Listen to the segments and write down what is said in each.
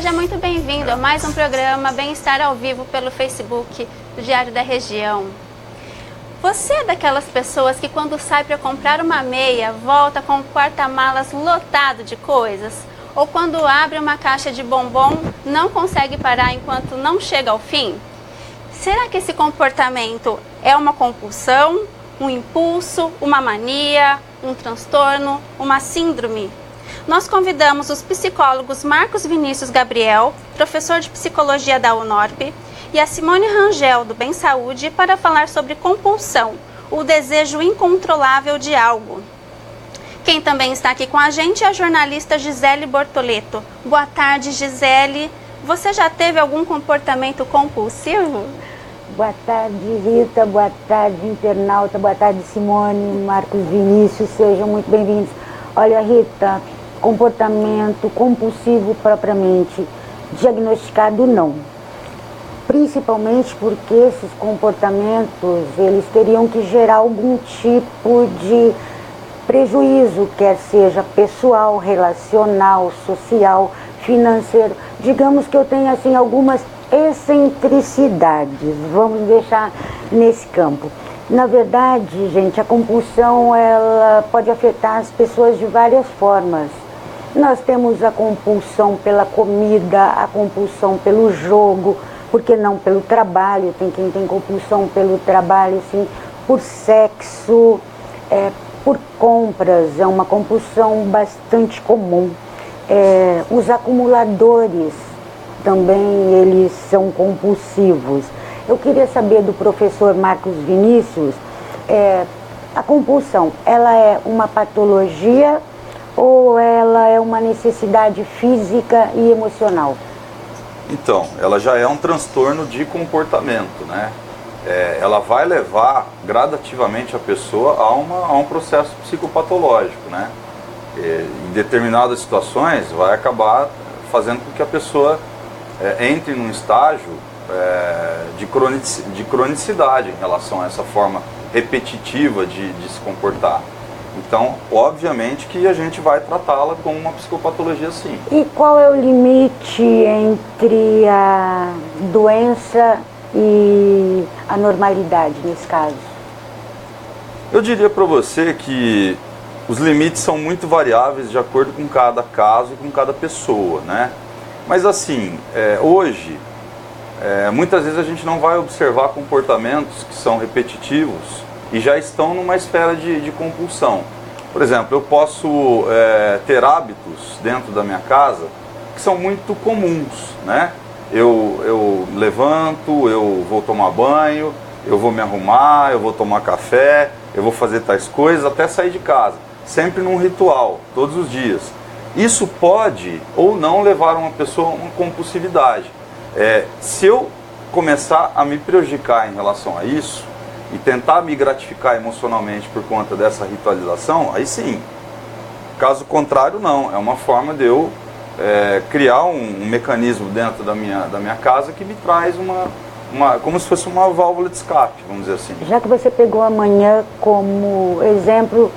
Seja muito bem-vindo a mais um programa Bem-Estar ao Vivo pelo Facebook do Diário da Região. Você é daquelas pessoas que quando sai para comprar uma meia, volta com o porta-malas lotado de coisas? Ou quando abre uma caixa de bombom, não consegue parar enquanto não chega ao fim? Será que esse comportamento é uma compulsão, um impulso, uma mania, um transtorno, uma síndrome? Nós convidamos os psicólogos Marcos Vinícius Gabriel, professor de psicologia da UNORP, e a Simone Rangel, do Bem Saúde, para falar sobre compulsão, o desejo incontrolável de algo. Quem também está aqui com a gente é a jornalista Gisele Bortoleto. Boa tarde, Gisele. Você já teve algum comportamento compulsivo? Boa tarde, Rita. Boa tarde, internauta. Boa tarde, Simone, Marcos Vinícius. Sejam muito bem-vindos. Olha, Rita, comportamento compulsivo propriamente diagnosticado não. Principalmente porque esses comportamentos, eles teriam que gerar algum tipo de prejuízo, quer seja pessoal, relacional, social, financeiro. Digamos que eu tenho assim algumas excentricidades, vamos deixar nesse campo. Na verdade, gente, a compulsão ela pode afetar as pessoas de várias formas. Nós temos a compulsão pela comida, a compulsão pelo jogo, por que não pelo trabalho? Tem quem tem compulsão pelo trabalho, sim, por sexo, por compras, é uma compulsão bastante comum. Os acumuladores também, eles são compulsivos. Eu queria saber do professor Marcos Vinícius, a compulsão, ela é uma patologia ou ela é uma necessidade física e emocional? Então, ela já é um transtorno de comportamento, né? Ela vai levar gradativamente a pessoa a um processo psicopatológico, né? Em determinadas situações vai acabar fazendo com que a pessoa entre num estágio de cronicidade em relação a essa forma repetitiva de se comportar. Então, obviamente que a gente vai tratá-la como uma psicopatologia, sim. E qual é o limite entre a doença e a normalidade nesse caso? Eu diria para você que os limites são muito variáveis de acordo com cada caso e com cada pessoa, né? Mas assim, hoje, muitas vezes a gente não vai observar comportamentos que são repetitivos e já estão numa esfera de compulsão. Por exemplo, eu posso ter hábitos dentro da minha casa que são muito comuns, né? Eu levanto, eu vou tomar banho, eu vou me arrumar, eu vou tomar café, eu vou fazer tais coisas até sair de casa. Sempre num ritual, todos os dias. Isso pode ou não levar uma pessoa a uma compulsividade. Se eu começar a me prejudicar em relação a isso e tentar me gratificar emocionalmente por conta dessa ritualização, aí sim. Caso contrário, não. É uma forma de eu criar um mecanismo dentro da minha casa que me traz como se fosse uma válvula de escape, vamos dizer assim. Já que você pegou a manhã como exemplo,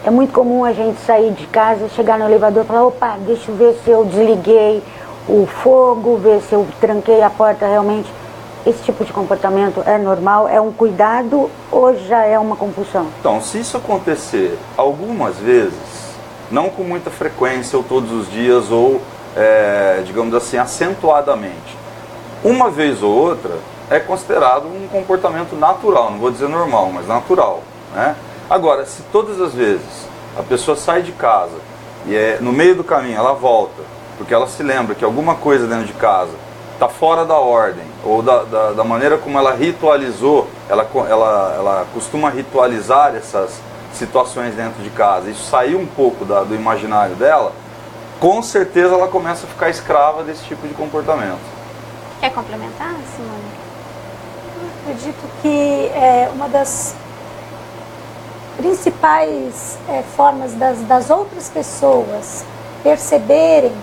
é muito comum a gente sair de casa, chegar no elevador e falar, opa, deixa eu ver se eu desliguei o fogo, ver se eu tranquei a porta realmente. Esse tipo de comportamento é normal? É um cuidado ou já é uma compulsão? Então, se isso acontecer algumas vezes, não com muita frequência ou todos os dias ou, digamos assim, acentuadamente, uma vez ou outra é considerado um comportamento natural, não vou dizer normal, mas natural, né? Agora, se todas as vezes a pessoa sai de casa e no meio do caminho ela volta, porque ela se lembra que alguma coisa dentro de casa está fora da ordem, ou da maneira como ela ritualizou, ela costuma ritualizar essas situações dentro de casa, isso saiu um pouco do imaginário dela, com certeza ela começa a ficar escrava desse tipo de comportamento. Quer complementar, Simone? Eu acredito que uma das principais formas das outras pessoas perceberem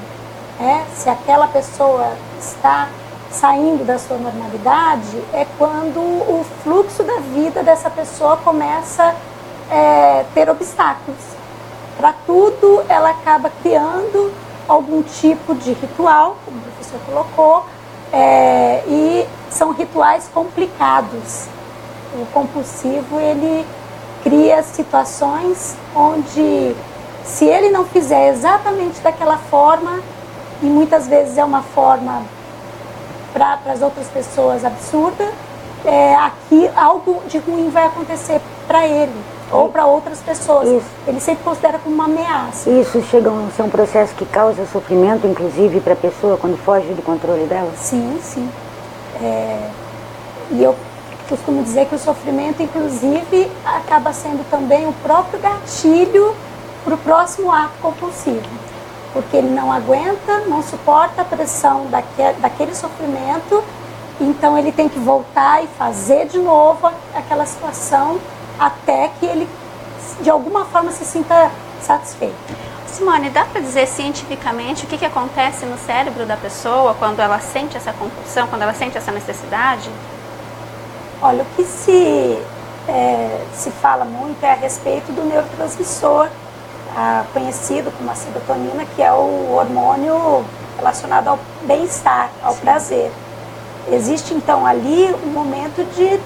se aquela pessoa está saindo da sua normalidade é quando o fluxo da vida dessa pessoa começa a ter obstáculos. Para tudo, ela acaba criando algum tipo de ritual, como o professor colocou, e são rituais complicados. O compulsivo, ele cria situações onde, se ele não fizer exatamente daquela forma, e muitas vezes é uma forma para as outras pessoas absurda, aqui algo de ruim vai acontecer para ele ou para outras pessoas. Isso. Ele sempre considera como uma ameaça. Isso chega a ser um processo que causa sofrimento, inclusive, para a pessoa quando foge do controle dela? Sim, sim. E eu costumo dizer que o sofrimento, inclusive, acaba sendo também o próprio gatilho para o próximo ato compulsivo. Porque ele não aguenta, não suporta a pressão daquele sofrimento, então ele tem que voltar e fazer de novo aquela situação até que ele, de alguma forma, se sinta satisfeito. Simone, dá para dizer cientificamente o que acontece no cérebro da pessoa quando ela sente essa compulsão, quando ela sente essa necessidade? Olha, o que se fala muito é a respeito do neurotransmissor, conhecido como a serotonina, que é o hormônio relacionado ao bem-estar, ao prazer. Existe então ali um momento de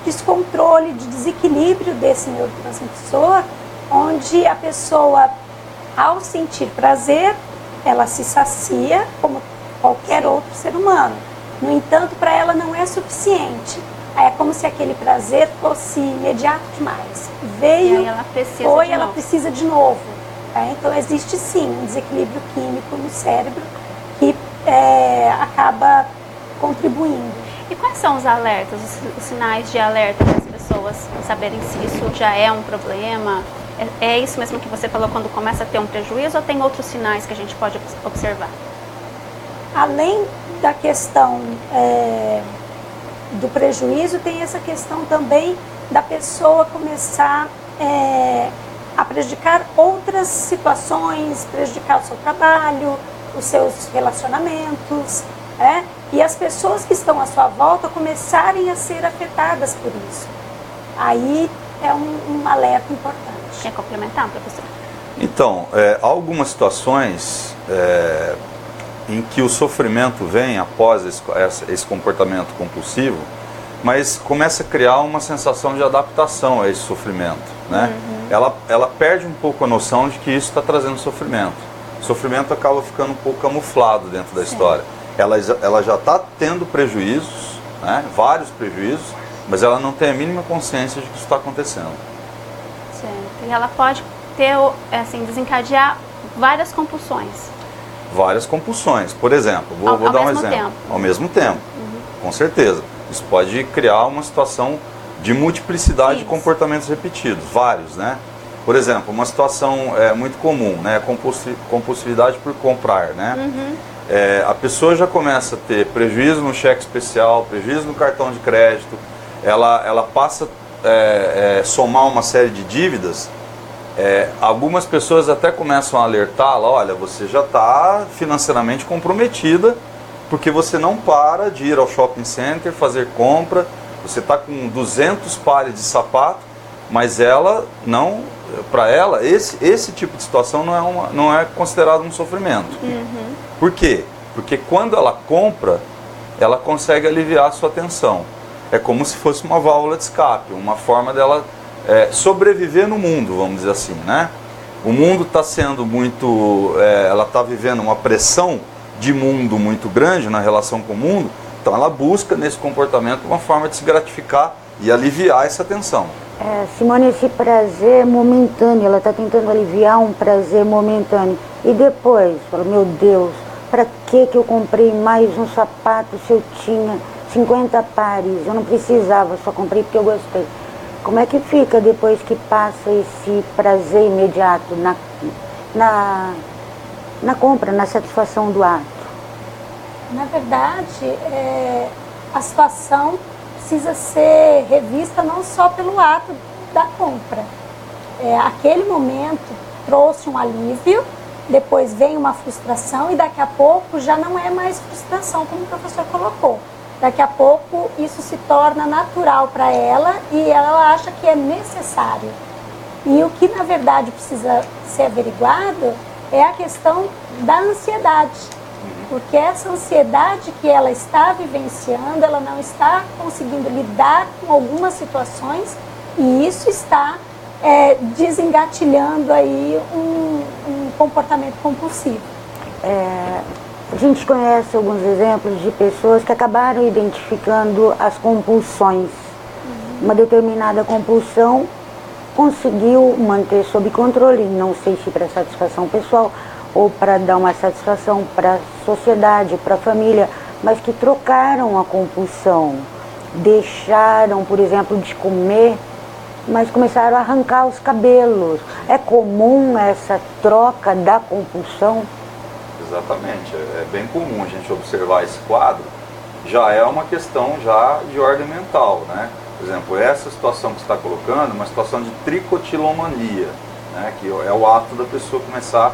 descontrole, de desequilíbrio desse neurotransmissor, onde a pessoa, ao sentir prazer, ela se sacia como qualquer outro ser humano. No entanto, para ela não é suficiente. É como se aquele prazer fosse imediato demais. Veio, ela precisa de novo. Então existe sim um desequilíbrio químico no cérebro que acaba contribuindo. E quais são os alertas, os sinais de alerta para as pessoas saberem se isso já é um problema? É isso mesmo que você falou, quando começa a ter um prejuízo, ou tem outros sinais que a gente pode observar? Além da questão do prejuízo, tem essa questão também da pessoa começar a prejudicar outras situações, prejudicar o seu trabalho, os seus relacionamentos, e as pessoas que estão à sua volta começarem a ser afetadas por isso. Aí é um alerta importante. Quer complementar, professor? Então, há algumas situações em que o sofrimento vem após esse comportamento compulsivo, mas começa a criar uma sensação de adaptação a esse sofrimento, né? Ela perde um pouco a noção de que isso está trazendo sofrimento. O sofrimento acaba ficando um pouco camuflado dentro da história. Ela já está tendo prejuízos, né? Vários prejuízos, mas ela não tem a mínima consciência de que isso está acontecendo. Certo. E ela pode ter, assim, desencadear várias compulsões. Várias compulsões. Por exemplo, vou dar um exemplo. Ao mesmo tempo, com certeza. Isso pode criar uma situação de multiplicidade de comportamentos repetidos, vários, né? Por exemplo, uma situação muito comum, né? Compulsividade por comprar, né? A pessoa já começa a ter prejuízo no cheque especial, prejuízo no cartão de crédito, ela passa a somar uma série de dívidas. Algumas pessoas até começam a alertá-la: olha, você já está financeiramente comprometida, porque você não para de ir ao shopping center, fazer compra, você está com 200 pares de sapato, mas ela não, para ela, esse tipo de situação não é considerado um sofrimento. Por quê? Porque quando ela compra, ela consegue aliviar a sua tensão. É como se fosse uma válvula de escape, uma forma dela sobreviver no mundo, vamos dizer assim, né? O mundo está sendo muito, ela está vivendo uma pressão de mundo muito grande na relação com o mundo, então ela busca nesse comportamento uma forma de se gratificar e aliviar essa tensão. Simone, esse prazer momentâneo, ela está tentando aliviar um prazer momentâneo. E depois, fala, meu Deus, para que eu comprei mais um sapato se eu tinha 50 pares? Eu não precisava, só comprei porque eu gostei. Como é que fica depois que passa esse prazer imediato na compra, na satisfação do ato? Na verdade, a situação precisa ser revista não só pelo ato da compra. Aquele momento trouxe um alívio, depois vem uma frustração e daqui a pouco já não é mais frustração, como o professor colocou. Daqui a pouco isso se torna natural para ela e ela acha que é necessário. E o que na verdade precisa ser averiguado é a questão da ansiedade. Porque essa ansiedade que ela está vivenciando, ela não está conseguindo lidar com algumas situações e isso está desengatilhando aí um comportamento compulsivo. A gente conhece alguns exemplos de pessoas que acabaram identificando as compulsões. Uma determinada compulsão conseguiu manter sob controle, não sei se para satisfação pessoal ou para dar uma satisfação para a sociedade, para a família, mas que trocaram a compulsão, deixaram, por exemplo, de comer, mas começaram a arrancar os cabelos. É comum essa troca da compulsão? Exatamente, é bem comum a gente observar esse quadro, já é uma questão já de ordem mental, né? Por exemplo, essa situação que você está colocando é uma situação de tricotilomania, né? Que é o ato da pessoa começar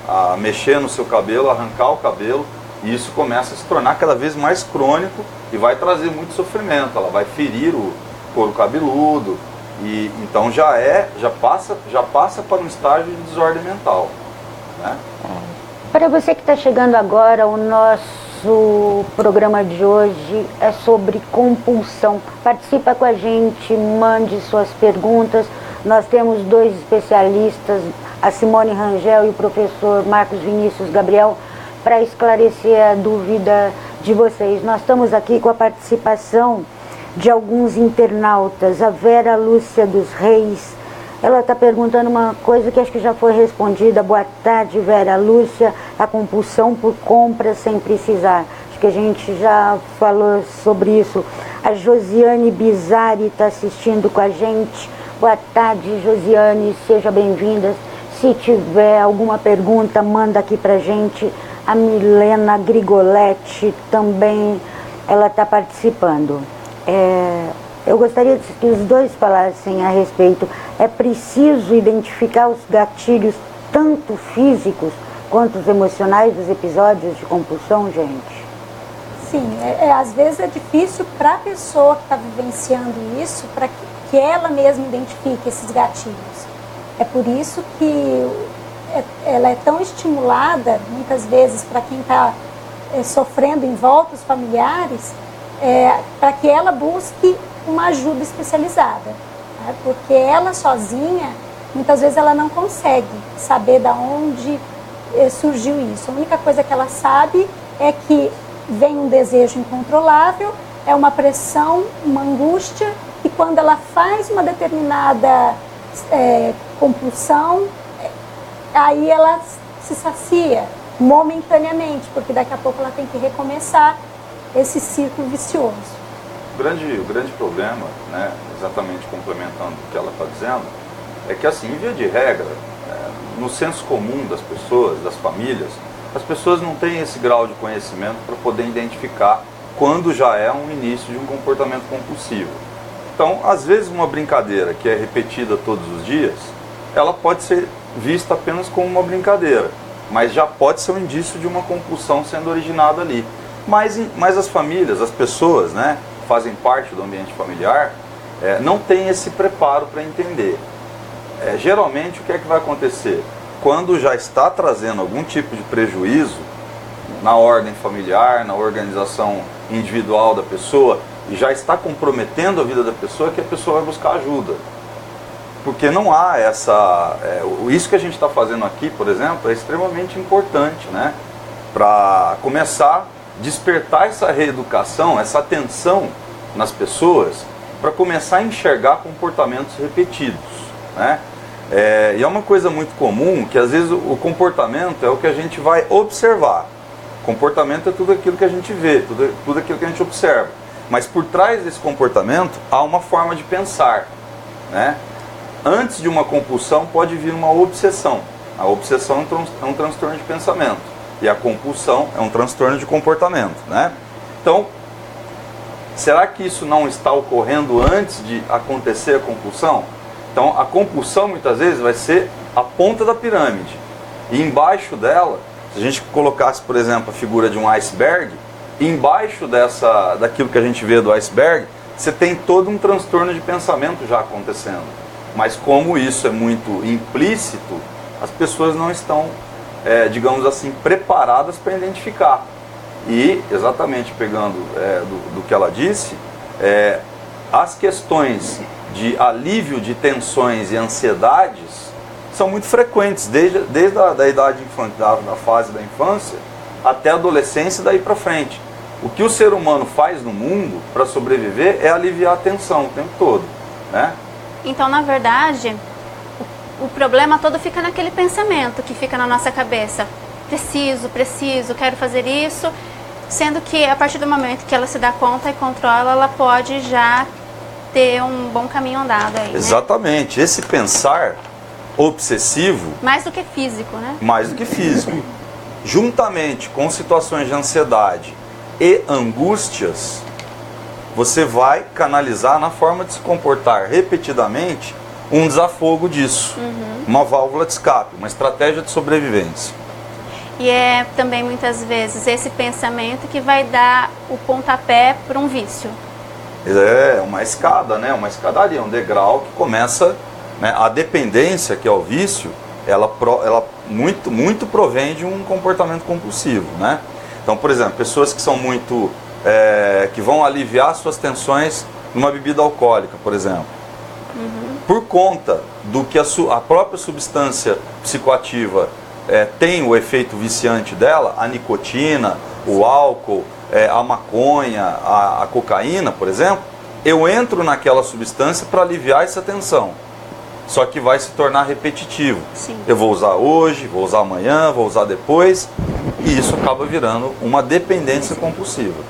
a mexer no seu cabelo, arrancar o cabelo, e isso começa a se tornar cada vez mais crônico e vai trazer muito sofrimento, ela vai ferir o couro cabeludo, e então já passa para um estágio de desordem mental, né? Para você que está chegando agora, o nosso programa de hoje é sobre compulsão. Participa com a gente, mande suas perguntas. Nós temos dois especialistas, a Simone Rangel e o professor Marcos Vinícius Gabriel, para esclarecer a dúvida de vocês. Nós estamos aqui com a participação de alguns internautas. A Vera Lúcia dos Reis, ela está perguntando uma coisa que acho que já foi respondida. Boa tarde, Vera Lúcia. A compulsão por compra sem precisar. Acho que a gente já falou sobre isso. A Josiane Bizarri está assistindo com a gente. Boa tarde, Josiane. Seja bem-vinda. Se tiver alguma pergunta, manda aqui pra gente. A Milena Grigoletti também, ela está participando. Eu gostaria que os dois falassem a respeito. É preciso identificar os gatilhos, tanto físicos quanto os emocionais, dos episódios de compulsão, gente? Sim, às vezes é difícil para a pessoa que está vivenciando isso, para que ela mesma identifique esses gatilhos. É por isso que ela é tão estimulada, muitas vezes, para quem está sofrendo em volta, os familiares, para que ela busque uma ajuda especializada, né? Porque ela sozinha, muitas vezes ela não consegue saber de onde surgiu isso. A única coisa que ela sabe é que vem um desejo incontrolável, é uma pressão, uma angústia, e quando ela faz uma determinada compulsão, aí ela se sacia momentaneamente, porque daqui a pouco ela tem que recomeçar esse círculo vicioso. O grande problema, né, exatamente complementando o que ela está dizendo, é que assim, em via de regra, no senso comum das pessoas, das famílias, as pessoas não têm esse grau de conhecimento para poder identificar quando já é um início de um comportamento compulsivo. Então, às vezes uma brincadeira que é repetida todos os dias, ela pode ser vista apenas como uma brincadeira, mas já pode ser um indício de uma compulsão sendo originada ali. Mas as famílias, as pessoas, né, fazem parte do ambiente familiar, não têm esse preparo para entender. Geralmente, o que é que vai acontecer? Quando já está trazendo algum tipo de prejuízo na ordem familiar, na organização individual da pessoa, e já está comprometendo a vida da pessoa, que a pessoa vai buscar ajuda. Porque não há essa... isso que a gente está fazendo aqui, por exemplo, é extremamente importante, né? Para começar a despertar essa reeducação, essa atenção nas pessoas, para começar a enxergar comportamentos repetidos, né? E é uma coisa muito comum que às vezes o comportamento é o que a gente vai observar. Comportamento é tudo aquilo que a gente vê, tudo aquilo que a gente observa. Mas por trás desse comportamento há uma forma de pensar, né? Antes de uma compulsão pode vir uma obsessão. A obsessão é um transtorno de pensamento e a compulsão é um transtorno de comportamento, né? Então, será que isso não está ocorrendo antes de acontecer a compulsão? Então, a compulsão muitas vezes vai ser a ponta da pirâmide. E embaixo dela, se a gente colocasse, por exemplo, a figura de um iceberg, embaixo daquilo que a gente vê do iceberg, você tem todo um transtorno de pensamento já acontecendo. Mas como isso é muito implícito, as pessoas não estão digamos assim, preparadas para identificar. E, exatamente pegando do que ela disse, as questões de alívio de tensões e ansiedades são muito frequentes, desde a idade infantil, da fase da infância, até a adolescência e daí para frente. O que o ser humano faz no mundo para sobreviver é aliviar a tensão o tempo todo, né? Então, na verdade, o problema todo fica naquele pensamento que fica na nossa cabeça. Preciso, quero fazer isso. Sendo que a partir do momento que ela se dá conta e controla, ela pode já ter um bom caminho andado aí, Exatamente. Né? Esse pensar obsessivo... Mais do que físico, né? Mais do que físico. Juntamente com situações de ansiedade e angústias, você vai canalizar na forma de se comportar repetidamente um desafogo disso. Uma válvula de escape, uma estratégia de sobrevivência. E é também muitas vezes esse pensamento que vai dar o pontapé para um vício. É uma escada, né? Uma escadaria, um degrau que começa, né? A dependência, que é o vício, ela muito provém de um comportamento compulsivo, né? Então, por exemplo, pessoas que são muito... que vão aliviar suas tensões numa bebida alcoólica, por exemplo. Por conta do que a própria substância psicoativa tem o efeito viciante dela, a nicotina, o álcool, a maconha, a cocaína, por exemplo, eu entro naquela substância para aliviar essa tensão. Só que vai se tornar repetitivo. Sim. Eu vou usar hoje, vou usar amanhã, vou usar depois, e isso acaba virando uma dependência compulsiva.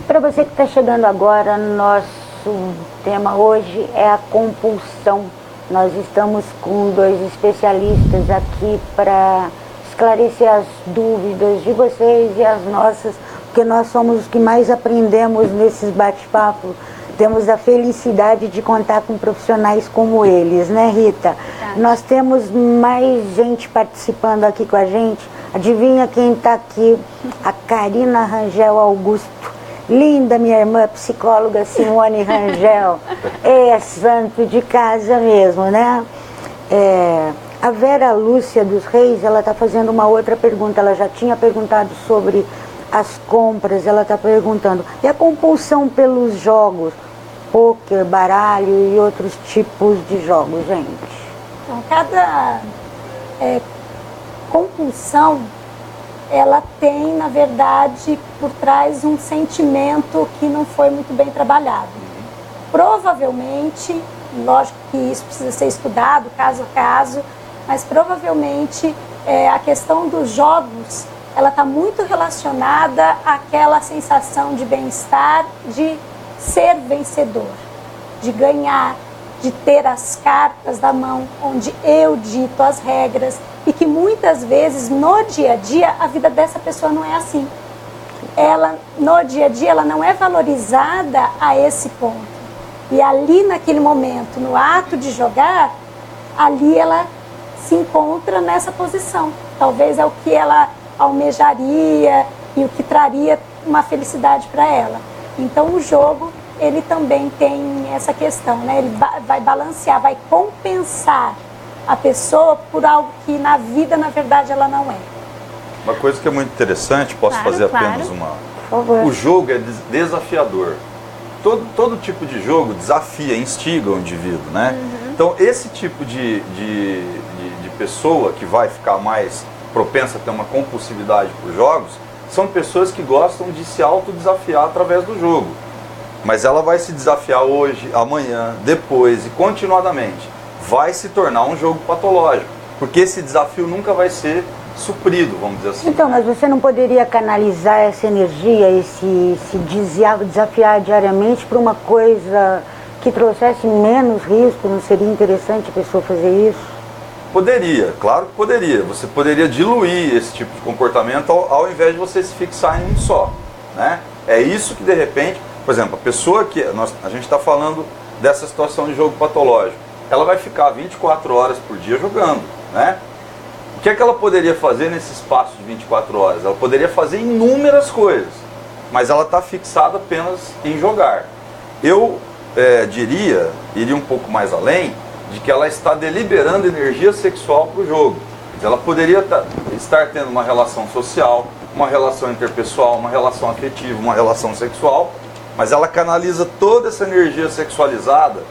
Para você que está chegando agora, nosso tema hoje é a compulsão. Nós estamos com 2 especialistas aqui para esclarecer as dúvidas de vocês e as nossas, porque nós somos os que mais aprendemos nesses bate-papos. Temos a felicidade de contar com profissionais como eles, né, Rita? Nós temos mais gente participando aqui com a gente. Adivinha quem está aqui? A Karina Rangel Augusto. Linda, minha irmã psicóloga Simone Rangel. É santo de casa mesmo, né? A Vera Lúcia dos Reis, ela está fazendo uma outra pergunta. Ela já tinha perguntado sobre as compras, ela está perguntando. E a compulsão pelos jogos? Pôquer, baralho e outros tipos de jogos, gente? Então, cada compulsão, ela tem, na verdade, por trás um sentimento que não foi muito bem trabalhado. Provavelmente, lógico que isso precisa ser estudado, caso a caso, mas provavelmente a questão dos jogos, ela está muito relacionada àquela sensação de bem-estar, de ser vencedor, de ganhar, de ter as cartas da mão, onde eu dito as regras, e que muitas vezes no dia a dia a vida dessa pessoa não é assim. Ela no dia a dia ela não é valorizada a esse ponto. E ali naquele momento, no ato de jogar, ali ela se encontra nessa posição. Talvez é o que ela almejaria e o que traria uma felicidade para ela. Então o jogo, ele também tem essa questão, né? Ele vai balancear, vai compensar a pessoa por algo que na vida, na verdade, ela não é. Uma coisa que é muito interessante, posso fazer apenas uma... Por favor. O jogo é desafiador. Todo tipo de jogo desafia, instiga o indivíduo, né? Então, esse tipo de pessoa que vai ficar mais propensa a ter uma compulsividade por jogos, são pessoas que gostam de se autodesafiar através do jogo. Mas ela vai se desafiar hoje, amanhã, depois e continuadamente. Vai se tornar um jogo patológico, porque esse desafio nunca vai ser suprido, vamos dizer assim. Então, mas você não poderia canalizar essa energia e se desafiar diariamente para uma coisa que trouxesse menos risco? Não seria interessante a pessoa fazer isso? Poderia, claro que poderia. Você poderia diluir esse tipo de comportamento ao invés de você se fixar em um só, né? É isso que de repente, por exemplo, a pessoa que a gente está falando dessa situação de jogo patológico, ela vai ficar 24 horas por dia jogando, né? O que é que ela poderia fazer nesse espaço de 24 horas? Ela poderia fazer inúmeras coisas, mas ela está fixada apenas em jogar. Eu iria um pouco mais além, de que ela está deliberando energia sexual para o jogo. Ela poderia estar tendo uma relação social, uma relação interpessoal, uma relação afetiva, uma relação sexual, mas ela canaliza toda essa energia sexualizada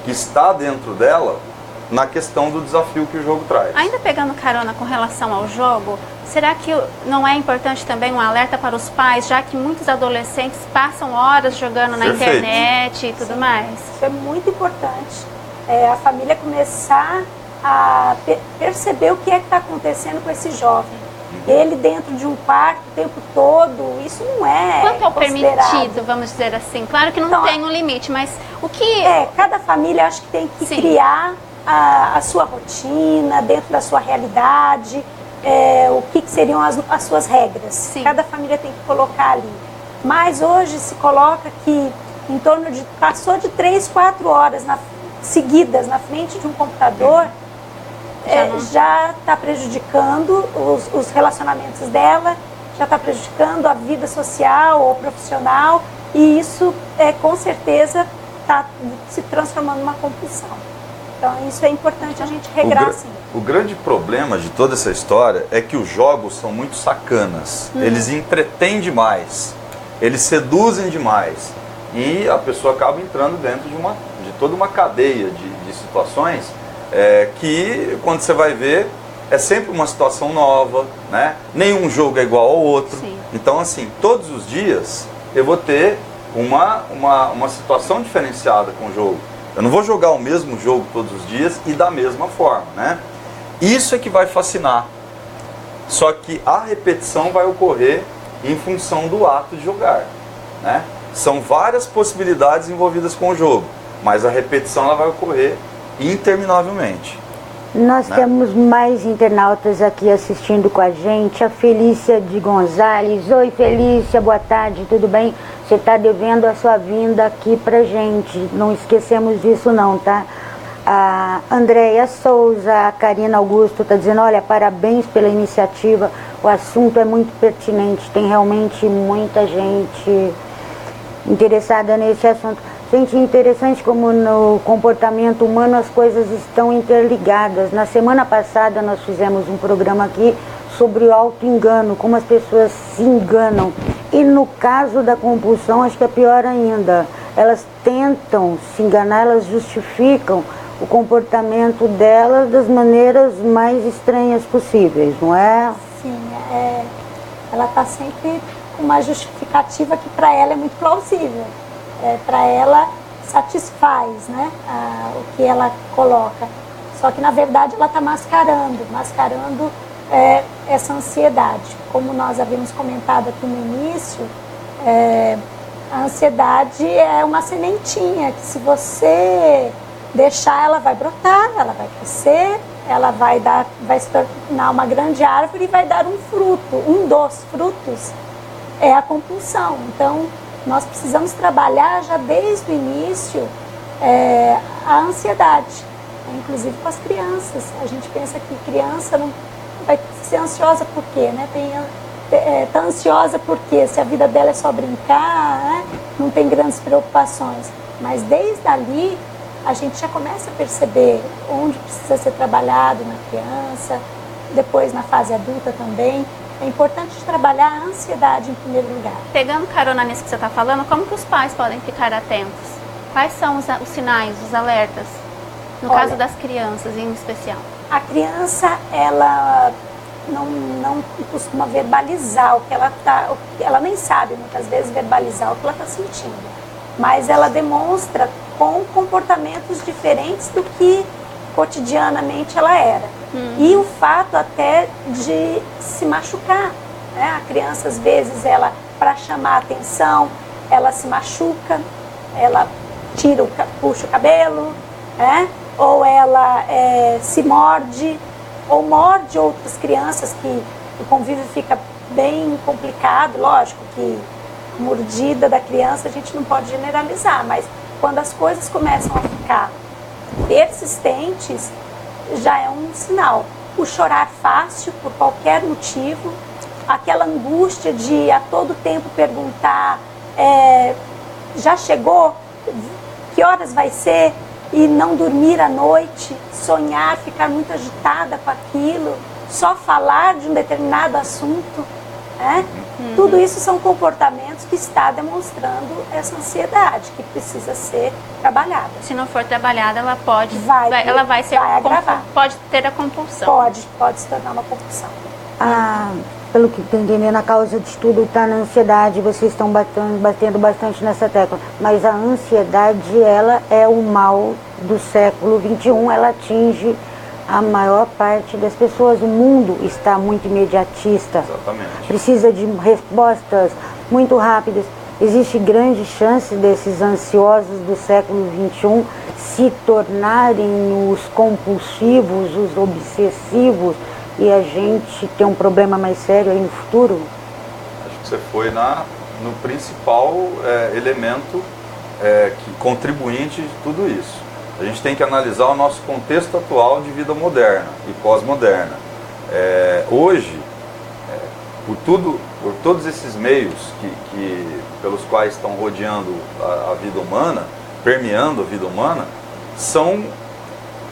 que está dentro dela na questão do desafio que o jogo traz. Ainda pegando carona com relação ao jogo, será que não é importante também um alerta para os pais, já que muitos adolescentes passam horas jogando na Perfeito. internet e tudo mais? Isso é muito importante. A família começar a perceber o que é que está acontecendo com esse jovem. Ele dentro de um quarto o tempo todo, isso não é Quanto ao considerado. permitido, vamos dizer assim? Claro que não Então, tem um limite, mas o que... Cada família acho que tem que Sim. criar a sua rotina, dentro da sua realidade, o que seriam as suas regras. Sim. Cada família tem que colocar ali. Mas hoje se coloca que em torno de, passou de 3, 4 horas seguidas na frente de um computador, já está prejudicando os relacionamentos dela, já está prejudicando a vida social ou profissional, e isso com certeza está se transformando numa compulsão. Então isso é importante a gente regrar sim. O grande problema de toda essa história é que os jogos são muito sacanas. Eles entretêm demais, eles seduzem demais, e a pessoa acaba entrando dentro de toda uma cadeia de situações que, quando você vai ver, é sempre uma situação nova, né? Nenhum jogo é igual ao outro. Sim. Então, assim, todos os dias eu vou ter uma situação diferenciada com o jogo. Eu não vou jogar o mesmo jogo todos os dias e da mesma forma, né? Isso é que vai fascinar. Só que a repetição vai ocorrer em função do ato de jogar, né? São várias possibilidades envolvidas com o jogo, mas a repetição ela vai ocorrer interminavelmente. Nós temos mais internautas aqui assistindo com a gente. A Felícia de Gonzalez. Oi, Felícia, boa tarde, tudo bem? Você está devendo a sua vinda aqui pra gente. Não esquecemos disso não, tá? A Andréia Souza, a Karina Augusto está dizendo, olha, parabéns pela iniciativa. O assunto é muito pertinente. Tem realmente muita gente interessada nesse assunto. Gente, interessante como no comportamento humano as coisas estão interligadas. Na semana passada nós fizemos um programa aqui sobre o auto-engano, como as pessoas se enganam. E no caso da compulsão, acho que é pior ainda. Elas tentam se enganar, elas justificam o comportamento delas das maneiras mais estranhas possíveis, não é? Sim, ela está sempre com uma justificativa que para ela é muito plausível. Para ela satisfaz, né, o que ela coloca. Só que na verdade ela está mascarando essa ansiedade. Como nós havíamos comentado aqui no início, a ansiedade é uma sementinha que se você deixar ela vai brotar, ela vai crescer, ela vai se tornar uma grande árvore e vai dar um fruto. Um dos frutos é a compulsão. Então nós precisamos trabalhar já desde o início a ansiedade, inclusive com as crianças. A gente pensa que criança não vai ser ansiosa por quê? Né? Tá ansiosa porque se a vida dela é só brincar, né? Não tem grandes preocupações. Mas desde ali a gente já começa a perceber onde precisa ser trabalhado na criança, depois na fase adulta também. É importante trabalhar a ansiedade em primeiro lugar. Pegando carona nisso que você está falando, como que os pais podem ficar atentos? Quais são os sinais, os alertas? No caso das crianças em especial. A criança, ela não costuma verbalizar o que ela está... Ela nem sabe, muitas vezes, verbalizar o que ela está sentindo. Mas ela demonstra com comportamentos diferentes do que cotidianamente ela era. E o fato até de se machucar, né? A criança às vezes para chamar a atenção, ela se machuca, ela puxa o cabelo, né? Ou ela se morde, ou morde outras crianças, que o convívio fica bem complicado. Lógico que a mordida da criança a gente não pode generalizar, mas quando as coisas começam a ficar persistentes, já é um sinal. O chorar fácil, por qualquer motivo, aquela angústia de a todo tempo perguntar, já chegou? Que horas vai ser? E não dormir à noite, sonhar, ficar muito agitada com aquilo, só falar de um determinado assunto, né? Tudo isso são comportamentos que está demonstrando essa ansiedade que precisa ser trabalhada. Se não for trabalhada, ela pode, vai agravar. Pode ter a compulsão. Pode se tornar uma compulsão. Pelo que estou entendendo, a causa de tudo está na ansiedade. Vocês estão batendo bastante nessa tecla. Mas a ansiedade, ela é o mal do século XXI. Ela atinge a maior parte das pessoas. O mundo está muito imediatista. Exatamente. Precisa de respostas muito rápidas. Existe grande chance desses ansiosos do século XXI se tornarem os compulsivos, os obsessivos, e a gente ter um problema mais sério aí no futuro? Acho que você foi no principal elemento contribuinte de tudo isso. A gente tem que analisar o nosso contexto atual de vida moderna e pós-moderna. Hoje, por todos esses meios pelos quais estão rodeando a vida humana, permeando a vida humana, são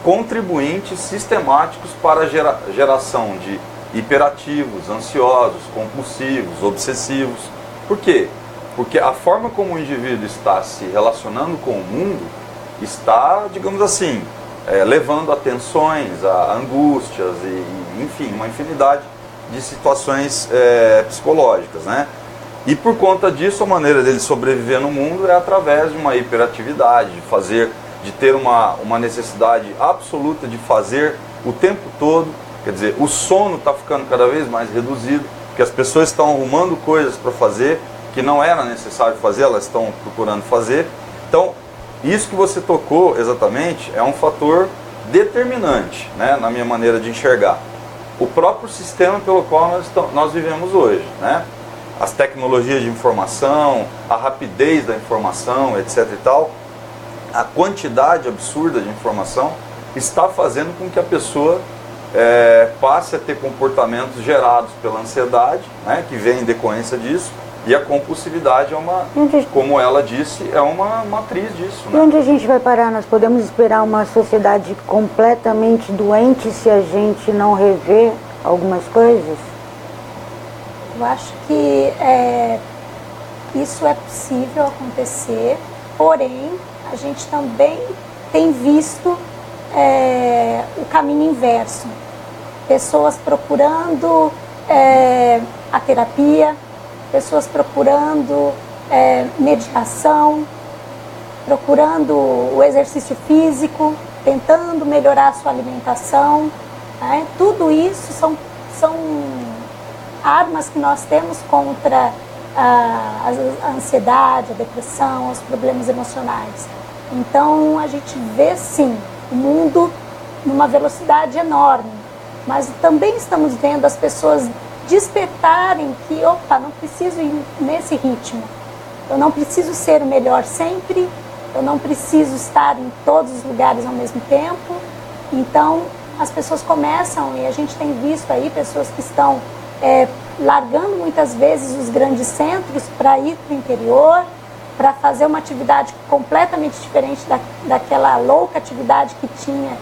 contribuintes sistemáticos para a geração de hiperativos, ansiosos, compulsivos, obsessivos. Por quê? Porque a forma como o indivíduo está se relacionando com o mundo está, digamos assim, levando a tensões, a angústias e, enfim, uma infinidade de situações psicológicas, né? E por conta disso, a maneira dele sobreviver no mundo é através de uma hiperatividade, de ter uma necessidade absoluta de fazer o tempo todo. Quer dizer, o sono está ficando cada vez mais reduzido, porque as pessoas estão arrumando coisas para fazer que não era necessário fazer, elas estão procurando fazer. Então, isso que você tocou exatamente é um fator determinante, né, na minha maneira de enxergar. O próprio sistema pelo qual nós vivemos hoje, né? As tecnologias de informação, a rapidez da informação, etc. e tal, a quantidade absurda de informação está fazendo com que a pessoa passe a ter comportamentos gerados pela ansiedade, né, que vem em decorrência disso, e a compulsividade como ela disse, é uma matriz disso. Né? E onde a gente vai parar? Nós podemos esperar uma sociedade completamente doente se a gente não rever algumas coisas? Eu acho que isso é possível acontecer, porém a gente também tem visto o caminho inverso. Pessoas procurando a terapia, pessoas procurando medicação, procurando o exercício físico, tentando melhorar a sua alimentação. Né? Tudo isso são armas que nós temos contra a ansiedade, a depressão, os problemas emocionais. Então a gente vê sim o mundo numa velocidade enorme, mas também estamos vendo as pessoas despertarem que, opa, não preciso ir nesse ritmo, eu não preciso ser o melhor sempre, eu não preciso estar em todos os lugares ao mesmo tempo. Então as pessoas começam, e a gente tem visto aí pessoas que estão largando muitas vezes os grandes centros para ir para o interior, para fazer uma atividade completamente diferente daquela louca atividade que tinha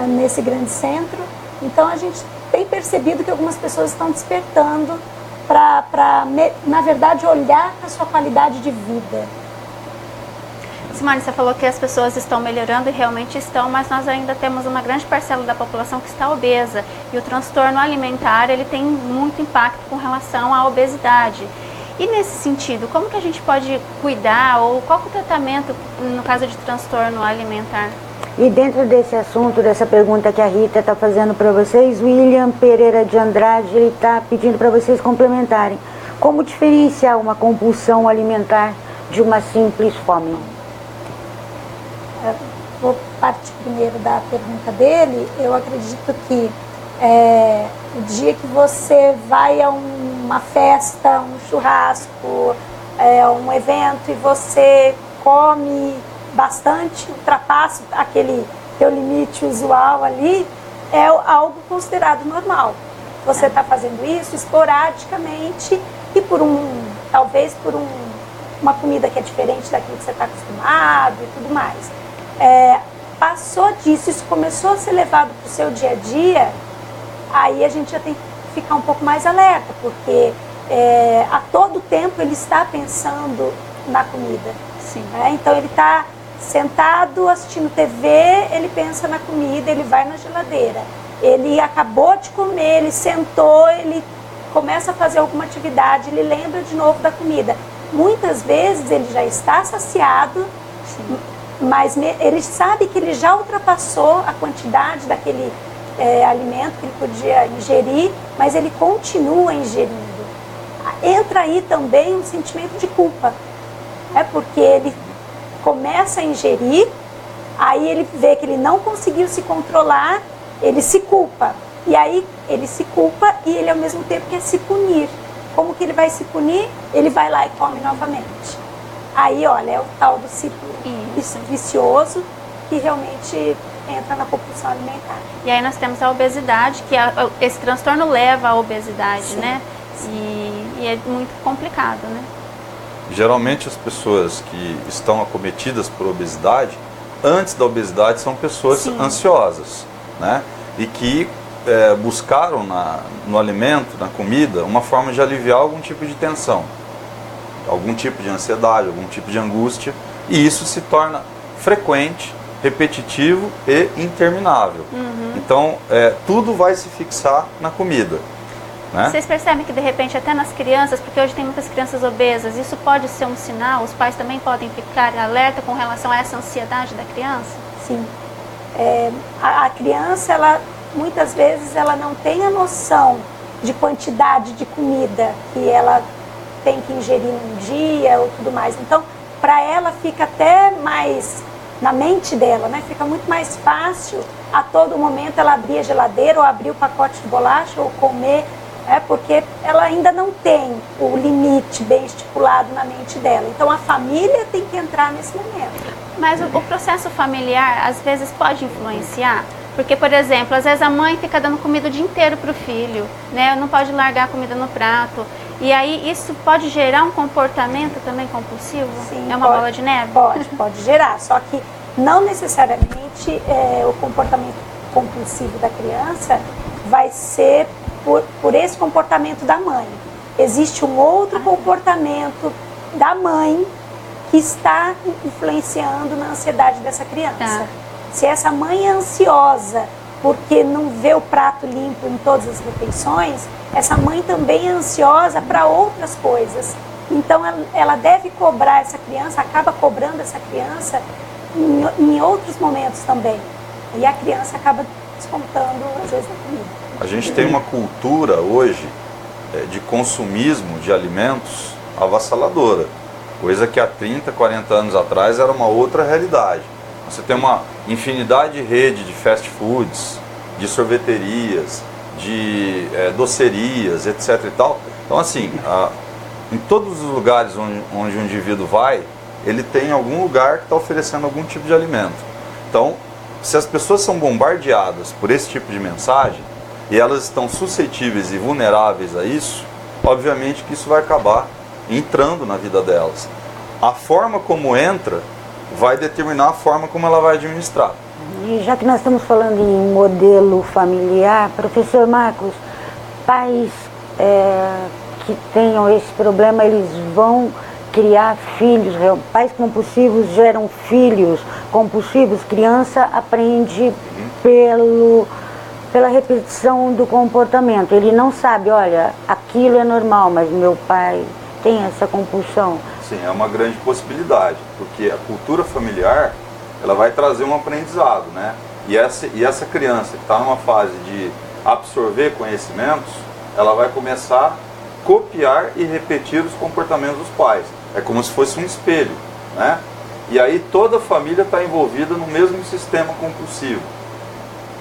nesse grande centro. Então a gente tem percebido que algumas pessoas estão despertando para na verdade, olhar para a sua qualidade de vida. Simone, você falou que as pessoas estão melhorando e realmente estão, mas nós ainda temos uma grande parcela da população que está obesa. E o transtorno alimentar, ele tem muito impacto com relação à obesidade. E nesse sentido, como que a gente pode cuidar, ou qual que é o tratamento no caso de transtorno alimentar? E dentro desse assunto, dessa pergunta que a Rita está fazendo para vocês, William Pereira de Andrade, ele está pedindo para vocês complementarem. Como diferenciar uma compulsão alimentar de uma simples fome? Vou partir primeiro da pergunta dele. Eu acredito que o dia que você vai a uma festa, um churrasco, um evento, e você come bastante, ultrapassa aquele teu limite usual ali, é algo considerado normal. Você está fazendo isso esporadicamente e talvez por uma comida que é diferente daquilo que você está acostumado e tudo mais. Passou disso, isso começou a ser levado para o seu dia a dia, aí a gente já tem que ficar um pouco mais alerta, porque a todo tempo ele está pensando na comida. Sim. Então ele está sentado assistindo TV, ele pensa na comida, ele vai na geladeira. Ele acabou de comer, ele sentou, ele começa a fazer alguma atividade, ele lembra de novo da comida. Muitas vezes ele já está saciado, sim, mas ele sabe que ele já ultrapassou a quantidade daquele alimento que ele podia ingerir, mas ele continua ingerindo. Entra aí também um sentimento de culpa, porque ele começa a ingerir, aí ele vê que ele não conseguiu se controlar, ele se culpa. E aí ele se culpa e ele ao mesmo tempo quer se punir. Como que ele vai se punir? Ele vai lá e come novamente. Aí, olha, é o tal do ciclo vicioso que realmente entra na compulsão alimentar. E aí nós temos a obesidade, que esse transtorno leva à obesidade, sim, né? E é muito complicado, né? Geralmente as pessoas que estão acometidas por obesidade, antes da obesidade, são pessoas, sim, ansiosas, né? E que buscaram no alimento, na comida, uma forma de aliviar algum tipo de tensão, algum tipo de ansiedade, algum tipo de angústia, e isso se torna frequente, repetitivo e interminável. Uhum. Então, tudo vai se fixar na comida. Né? Vocês percebem que de repente até nas crianças, porque hoje tem muitas crianças obesas, isso pode ser um sinal? Os pais também podem ficar alerta com relação a essa ansiedade da criança? Sim. A criança, muitas vezes, ela não tem a noção de quantidade de comida que ela tem que ingerir num dia ou tudo mais. Então, para ela fica até mais na mente dela, né? Fica muito mais fácil a todo momento ela abrir a geladeira ou abrir o pacote de bolacha ou comer, porque ela ainda não tem o limite bem estipulado na mente dela. Então a família tem que entrar nesse momento. Mas o processo familiar às vezes pode influenciar? Porque, por exemplo, às vezes a mãe fica dando comida o dia inteiro para o filho, né? Não pode largar a comida no prato. E aí isso pode gerar um comportamento também compulsivo? Sim, é uma bola de neve? Pode gerar, só que não necessariamente o comportamento compulsivo da criança vai ser por esse comportamento da mãe. Existe um outro comportamento da mãe que está influenciando na ansiedade dessa criança. Tá. Se essa mãe é ansiosa porque não vê o prato limpo em todas as refeições, essa mãe também é ansiosa para outras coisas. Então ela deve cobrar essa criança, acaba cobrando essa criança em outros momentos também. E a criança acaba descontando, às vezes, na comida. A gente tem uma cultura hoje de consumismo de alimentos avassaladora, coisa que há 30, 40 anos atrás era uma outra realidade. Você tem uma infinidade de rede de fast foods, de sorveterias, de docerias, etc. e tal. Então, assim, em todos os lugares onde um indivíduo vai, ele tem algum lugar que está oferecendo algum tipo de alimento. Então, se as pessoas são bombardeadas por esse tipo de mensagem, e elas estão suscetíveis e vulneráveis a isso, obviamente que isso vai acabar entrando na vida delas. A forma como entra vai determinar a forma como ela vai administrar. E já que nós estamos falando em modelo familiar, professor Marcos, pais que tenham esse problema, eles vão criar filhos, pais compulsivos geram filhos compulsivos, criança aprende pela repetição do comportamento. Ele não sabe, olha, aquilo é normal, mas meu pai tem essa compulsão. Sim, é uma grande possibilidade, porque a cultura familiar, ela vai trazer um aprendizado, né? E essa criança que está numa fase de absorver conhecimentos, ela vai começar a copiar e repetir os comportamentos dos pais. É como se fosse um espelho, né? E aí toda a família está envolvida no mesmo sistema compulsivo.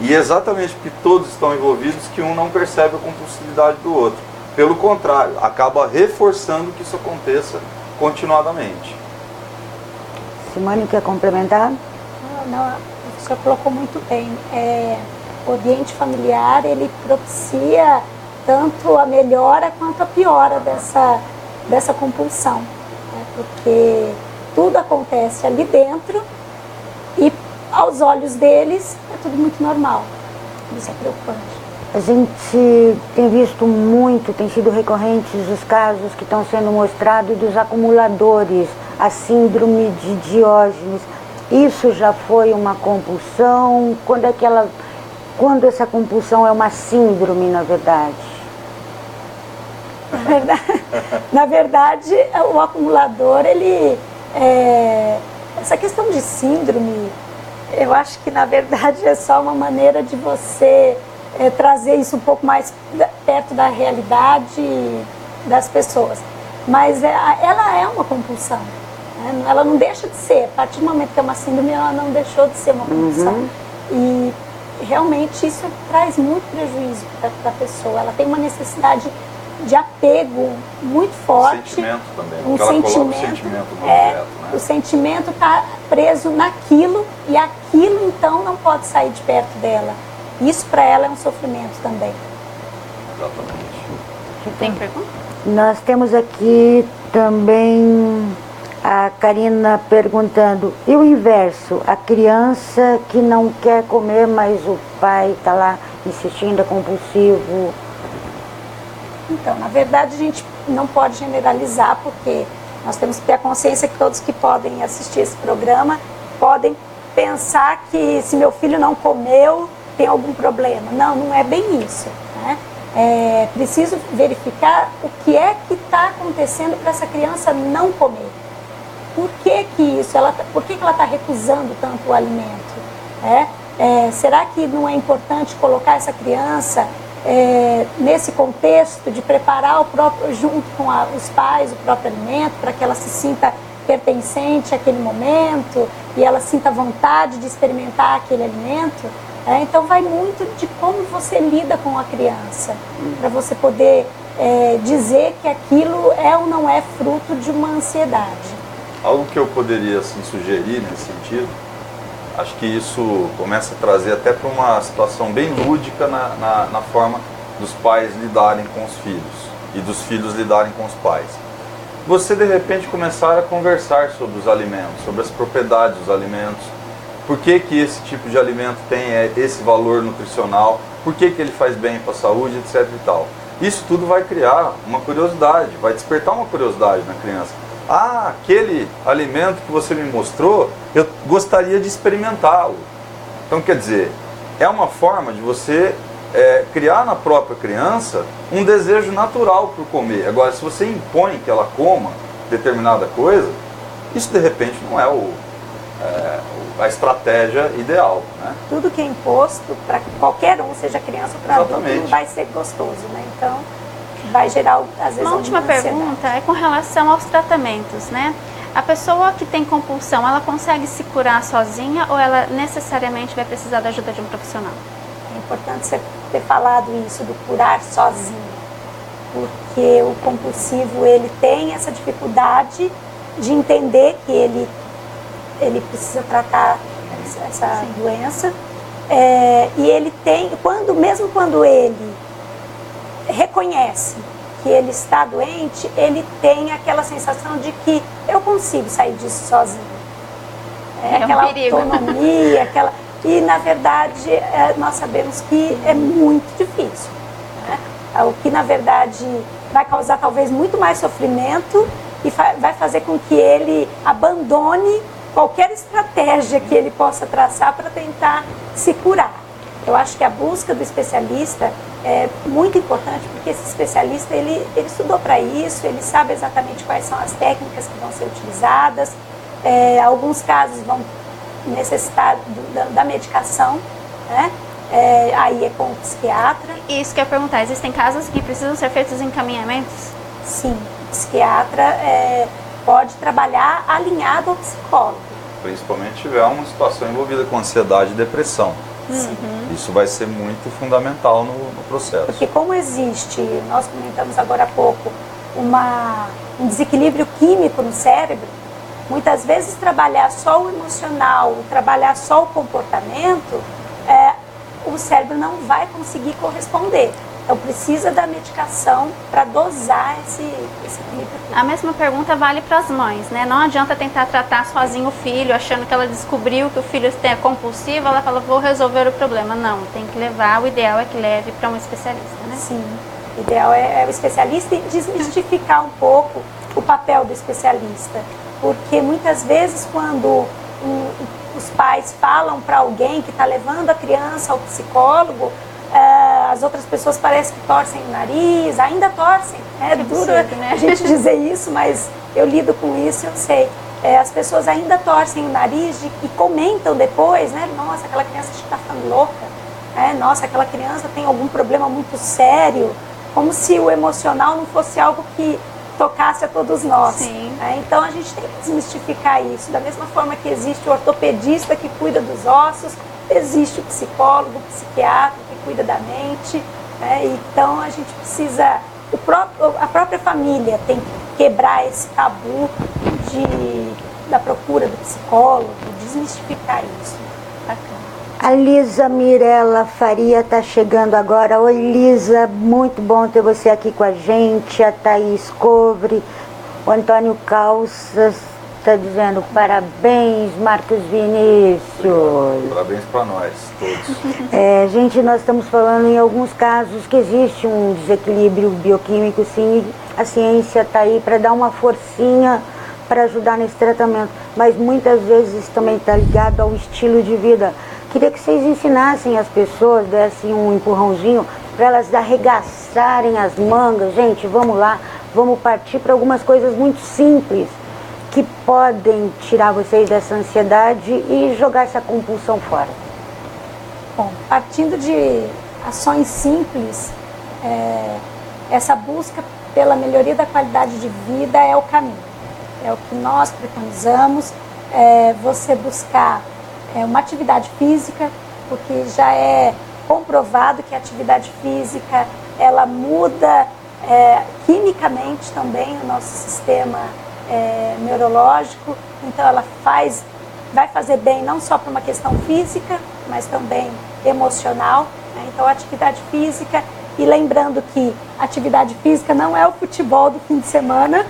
E exatamente porque todos estão envolvidos que um não percebe a compulsividade do outro. Pelo contrário, acaba reforçando que isso aconteça continuadamente. Simone, quer complementar? Não, o senhor colocou muito bem. O ambiente familiar, ele propicia tanto a melhora quanto a piora dessa compulsão. Né? Porque tudo acontece ali dentro e aos olhos deles é tudo muito normal. Isso é preocupante. A gente tem visto muito, tem sido recorrentes os casos que estão sendo mostrados dos acumuladores, a síndrome de Diógenes. Isso já foi uma compulsão? Quando essa compulsão é uma síndrome, na verdade? Na verdade, o acumulador, essa questão de síndrome, eu acho que na verdade é só uma maneira de você trazer isso um pouco mais perto da realidade das pessoas. Mas ela é uma compulsão, né? Ela não deixa de ser. A partir do momento que é uma síndrome, ela não deixou de ser uma compulsão. E realmente isso traz muito prejuízo para a pessoa. Ela tem uma necessidade de apego muito forte. Sentimento também. Um Ela sentimento, coloca o sentimento no objeto, né? O sentimento está preso naquilo e aquilo então não pode sair de perto dela. Isso para ela é um sofrimento também. Exatamente. Tem pergunta? Nós temos aqui também a Karina perguntando, e o inverso, a criança que não quer comer, mas o pai está lá insistindo, é compulsivo? Então, na verdade, a gente não pode generalizar, porque nós temos que ter a consciência que todos que podem assistir esse programa podem pensar que se meu filho não comeu, tem algum problema. Não, não é bem isso, né? É preciso verificar o que é que está acontecendo para essa criança não comer. Por que isso? Por que ela está recusando tanto o alimento? Será que não é importante colocar essa criança nesse contexto de preparar junto com os pais o próprio alimento, para que ela se sinta pertencente àquele momento e ela sinta vontade de experimentar aquele alimento? Então vai muito de como você lida com a criança, para você poder dizer que aquilo é ou não é fruto de uma ansiedade. Algo que eu poderia assim, sugerir nesse sentido, acho que isso começa a trazer até para uma situação bem lúdica na forma dos pais lidarem com os filhos e dos filhos lidarem com os pais. Você de repente começar a conversar sobre os alimentos, sobre as propriedades dos alimentos, por que esse tipo de alimento tem esse valor nutricional, por que ele faz bem para a saúde, etc. e tal. Isso tudo vai criar uma curiosidade, vai despertar uma curiosidade na criança. Ah, aquele alimento que você me mostrou, eu gostaria de experimentá-lo. Então, quer dizer, é uma forma de você criar na própria criança um desejo natural por comer. Agora, se você impõe que ela coma determinada coisa, isso de repente não é a estratégia ideal, né? Tudo que é imposto para qualquer um, seja criança ou para adulto, não vai ser gostoso, né? Então, vai gerar, às vezes, uma última pergunta é com relação aos tratamentos, né? A pessoa que tem compulsão, ela consegue se curar sozinha ou ela necessariamente vai precisar da ajuda de um profissional? É importante você ter falado isso do curar sozinho, porque o compulsivo, ele tem essa dificuldade de entender que ele precisa tratar essa doença, e ele tem, mesmo quando ele reconhece que ele está doente, ele tem aquela sensação de que eu consigo sair disso sozinho. Aquela autonomia, e na verdade nós sabemos que é muito difícil, né? O que na verdade vai causar talvez muito mais sofrimento e vai fazer com que ele abandone qualquer estratégia que ele possa traçar para tentar se curar. Eu acho que a busca do especialista é muito importante, porque esse especialista ele estudou para isso, ele sabe exatamente quais são as técnicas que vão ser utilizadas. Alguns casos vão necessitar da medicação, né? Aí é com o psiquiatra. Isso que eu ia perguntar, existem casos que precisam ser feitos encaminhamentos? Sim, o psiquiatra pode trabalhar alinhado ao psicólogo. Principalmente se tiver uma situação envolvida com ansiedade e depressão. Isso vai ser muito fundamental no processo. Porque como existe, nós comentamos agora há pouco, um desequilíbrio químico no cérebro, muitas vezes trabalhar só o emocional, trabalhar só o comportamento, o cérebro não vai conseguir corresponder. Então precisa da medicação para dosar esse equilíbrio. A mesma pergunta vale para as mães, né? Não adianta tentar tratar sozinho o filho, achando que ela descobriu que o filho é compulsivo, ela fala, vou resolver o problema. Não, tem que levar, o ideal é que leve para um especialista, né? Sim, o ideal é o especialista e desmistificar um pouco o papel do especialista. Porque muitas vezes quando os pais falam para alguém que está levando a criança ao psicólogo, as outras pessoas parecem que torcem o nariz, ainda torcem, é duro né? a gente dizer isso, mas eu lido com isso, eu sei. As pessoas ainda torcem o nariz e comentam depois, né? Nossa, aquela criança está ficando louca, nossa, aquela criança tem algum problema muito sério, como se o emocional não fosse algo que tocasse a todos nós. Sim. Então a gente tem que desmistificar isso, da mesma forma que existe o ortopedista que cuida dos ossos, existe o psicólogo, o psiquiatra que cuida da mente, então a gente precisa, a própria família tem que quebrar esse tabu da procura do psicólogo, desmistificar isso. A Lisa Mirella Faria está chegando agora. Oi, Lisa, muito bom ter você aqui com a gente. A Thaís Covre, o Antônio Calças está dizendo parabéns, Marcos Vinícius. Parabéns para nós todos. Gente, nós estamos falando em alguns casos que existe um desequilíbrio bioquímico, sim, a ciência está aí para dar uma forcinha para ajudar nesse tratamento, mas muitas vezes também está ligado ao estilo de vida. Queria que vocês ensinassem as pessoas, dessem um empurrãozinho para elas arregaçarem as mangas. Gente, vamos lá, vamos partir para algumas coisas muito simples que podem tirar vocês dessa ansiedade e jogar essa compulsão fora. Bom, partindo de ações simples, essa busca pela melhoria da qualidade de vida é o caminho. É o que nós preconizamos, você buscar uma atividade física, porque já é comprovado que a atividade física ela muda quimicamente também o nosso sistema neurológico, então ela vai fazer bem não só para uma questão física, mas também emocional, então a atividade física, e lembrando que atividade física não é o futebol do fim de semana,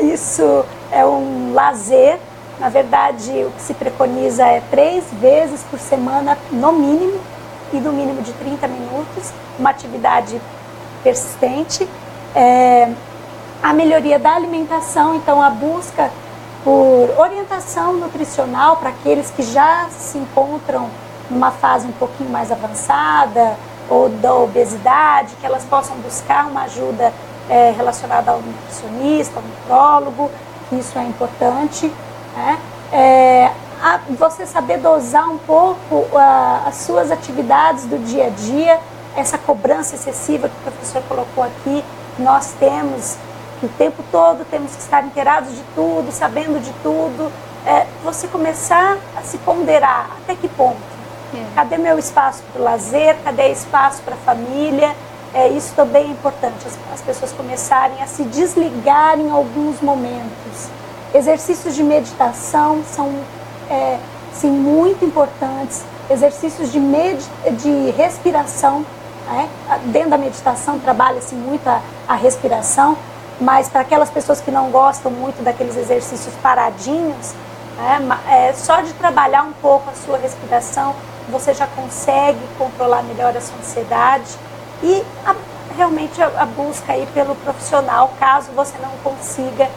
isso é um lazer. Na verdade, o que se preconiza é 3 vezes por semana, no mínimo, e no mínimo de 30 minutos, uma atividade persistente. A melhoria da alimentação, então a busca por orientação nutricional para aqueles que já se encontram numa fase um pouquinho mais avançada, ou da obesidade, que elas possam buscar uma ajuda relacionada ao nutricionista, ao nutrólogo, que isso é importante. Você saber dosar um pouco as suas atividades do dia a dia, essa cobrança excessiva que o professor colocou aqui, nós temos que o tempo todo temos que estar inteirados de tudo, sabendo de tudo, você começar a se ponderar, até que ponto? Cadê meu espaço para o lazer, cadê espaço para a família? Isso também é importante, as pessoas começarem a se desligar em alguns momentos. Exercícios de meditação são sim, muito importantes. Exercícios de respiração. Dentro da meditação trabalha-se muito a respiração, mas para aquelas pessoas que não gostam muito daqueles exercícios paradinhos, só de trabalhar um pouco a sua respiração, você já consegue controlar melhor a sua ansiedade e realmente a busca aí pelo profissional, caso você não consiga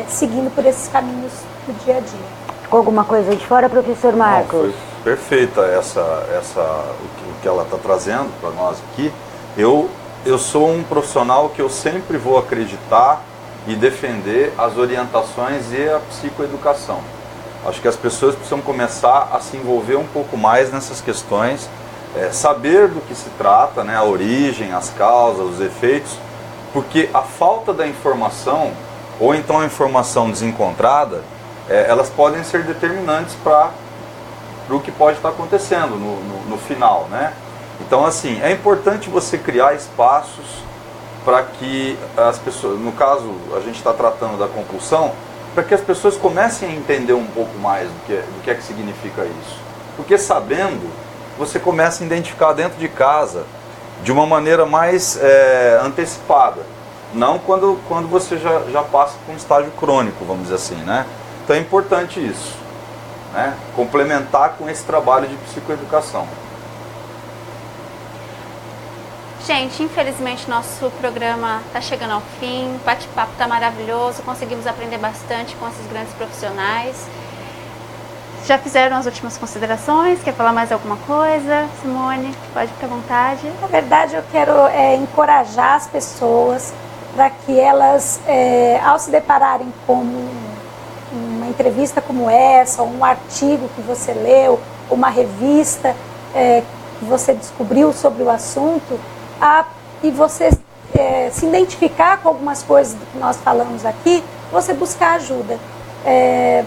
seguindo por esses caminhos do dia a dia. Alguma coisa de fora, professor Marcos? Não, foi perfeita o que ela está trazendo para nós aqui. Eu sou um profissional que eu sempre vou acreditar e defender as orientações e a psicoeducação. Acho que as pessoas precisam começar a se envolver um pouco mais nessas questões, saber do que se trata, né, a origem, as causas, os efeitos, porque a falta da informação, ou então a informação desencontrada, elas podem ser determinantes para o que pode estar acontecendo no final, né? Então, assim, é importante você criar espaços para que as pessoas, no caso, a gente está tratando da compulsão, para que as pessoas comecem a entender um pouco mais do que é que significa isso. Porque sabendo, você começa a identificar dentro de casa de uma maneira mais antecipada. Não quando você já passa por um estágio crônico, vamos dizer assim, né? Então é importante isso, né? Complementar com esse trabalho de psicoeducação. Gente, infelizmente nosso programa está chegando ao fim, o bate-papo está maravilhoso, conseguimos aprender bastante com esses grandes profissionais. Já fizeram as últimas considerações? Quer falar mais alguma coisa? Simone, pode ficar à vontade. Na verdade, eu quero encorajar as pessoas para que elas, ao se depararem com uma entrevista como essa, ou um artigo que você leu, uma revista que você descobriu sobre o assunto, e você se identificar com algumas coisas do que nós falamos aqui, você buscar ajuda.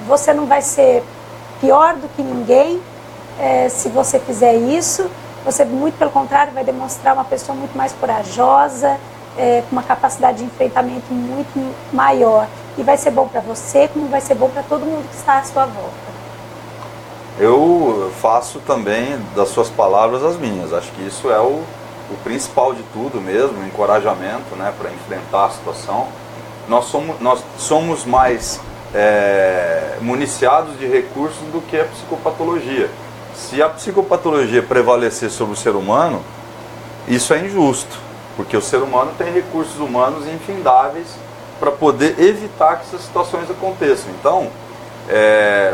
Você não vai ser pior do que ninguém se você fizer isso. Você, muito pelo contrário, vai demonstrar uma pessoa muito mais corajosa, com uma capacidade de enfrentamento muito maior. E vai ser bom para você, como vai ser bom para todo mundo que está à sua volta. Eu faço também das suas palavras as minhas. Acho que isso é o principal de tudo mesmo, o encorajamento, né, para enfrentar a situação. Nós somos mais municiados de recursos do que a psicopatologia. Se a psicopatologia prevalecer sobre o ser humano, isso é injusto, porque o ser humano tem recursos humanos infindáveis para poder evitar que essas situações aconteçam. Então,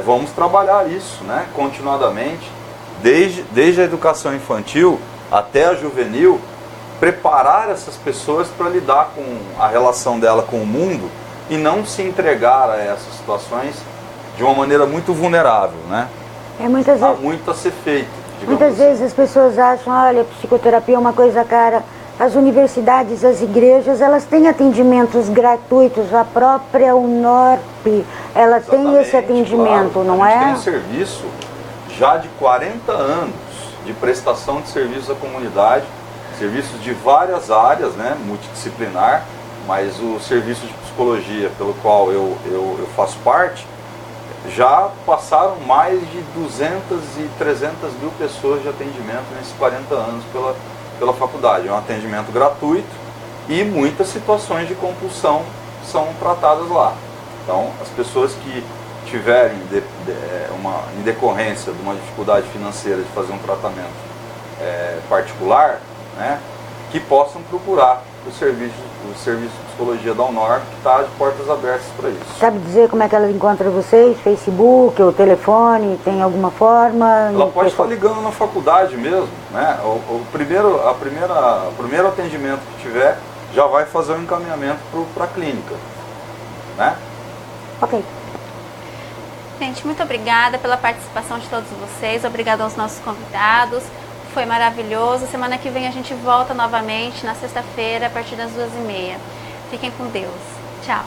vamos trabalhar isso, né, continuadamente, desde a educação infantil até a juvenil, preparar essas pessoas para lidar com a relação dela com o mundo e não se entregar a essas situações de uma maneira muito vulnerável, né? Há muito a ser feito. Muitas vezes as pessoas acham, olha, psicoterapia é uma coisa cara. As universidades, as igrejas, elas têm atendimentos gratuitos. A própria UNORP, ela tem esse atendimento, claro. não a gente é? tem um serviço já de 40 anos de prestação de serviços à comunidade, serviços de várias áreas, né, multidisciplinar, mas o serviço de psicologia pelo qual eu faço parte, já passaram mais de 200 e 300 mil pessoas de atendimento nesses 40 anos pela faculdade. É um atendimento gratuito e muitas situações de compulsão são tratadas lá. Então, as pessoas que tiverem em decorrência de uma dificuldade financeira de fazer um tratamento particular, né, que possam procurar o serviço de psicologia da UNORP, que está de portas abertas para isso. Sabe dizer como é que ela encontra vocês? Facebook ou telefone? Tem alguma forma? Ela pode estar ligando na faculdade mesmo, né? O primeiro atendimento que tiver já vai fazer o encaminhamento para a clínica, né? Ok. Gente, muito obrigada pela participação de todos vocês, obrigada aos nossos convidados, foi maravilhoso. Semana que vem a gente volta novamente, na sexta-feira, a partir das 2h30. Fiquem com Deus. Tchau.